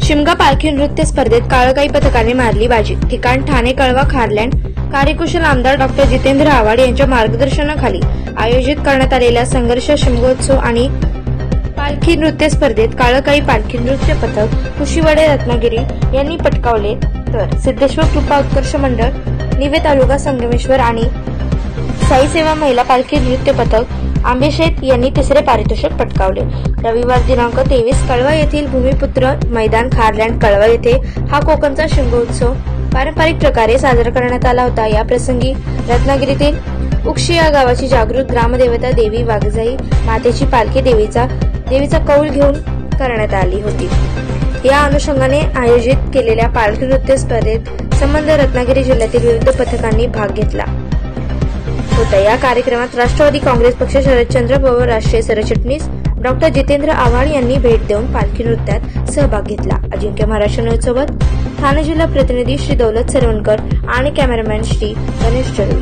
शिमगा पालखी नृत्य स्पर्धेत काळकाई पथकाने मारली बाजी। ठिकाण ठाणे कळवा खारलँड। कार्यकुशल आमदार डॉ. जितेंद्र आव्हाड यांच्या मार्गदर्शनाखाली आयोजित करण्यात आलेल्या संघर्ष शिमगोत्सव आणि पालखी नृत्य स्पर्धेत काळकाई पालखी नृत्य पथक कुशिवडे रत्नागिरी यांनी पटकावले, तर सिद्धेश्वर कृपा उत्कर्ष मंडळ निवे तालुका संगमेश्वर आणि साई सेवा महिला पालखी नृत्य पथक आंबेशेत यांनी तिसरे पारितोषिक पटकावले। रविवार दिनांक 23 कळवा येथील भूमिपुत्र मैदान खारलँड कळवा येथे हा कोकणचा शिमगोत्सव पारंपरिक प्रकारे साजरा करण्यात आला होता। या प्रसंगी रत्नागिरीतील उक्षी या गावाची जागृत ग्रामदेवता देवी वाघजाई मातेची पालखी देवीचा कौल घेऊन करण्यात आली होती। या अनुषंगाने आयोजित केलेल्या पालखी नृत्य स्पर्धेत संबंध रत्नागिरी जिल्ह्यातील विविध पथकांनी भाग घेतला होता। या कार्यक्रमात राष्ट्रवादी काँग्रेस पक्ष शरदचंद्र पवार राष्ट्रीय सरचिटणीस डॉ. जितेंद्र आव्हाड यांनी भेट देऊन पालखी नृत्यात सहभाग घेतला। अजिंक्य महाराष्ट्र न्यूज सोबत ठाणे जिल्हा प्रतिनिधी श्री दौलत सरवणकर आणि कॅमेरामॅन श्री गणेश चरुई।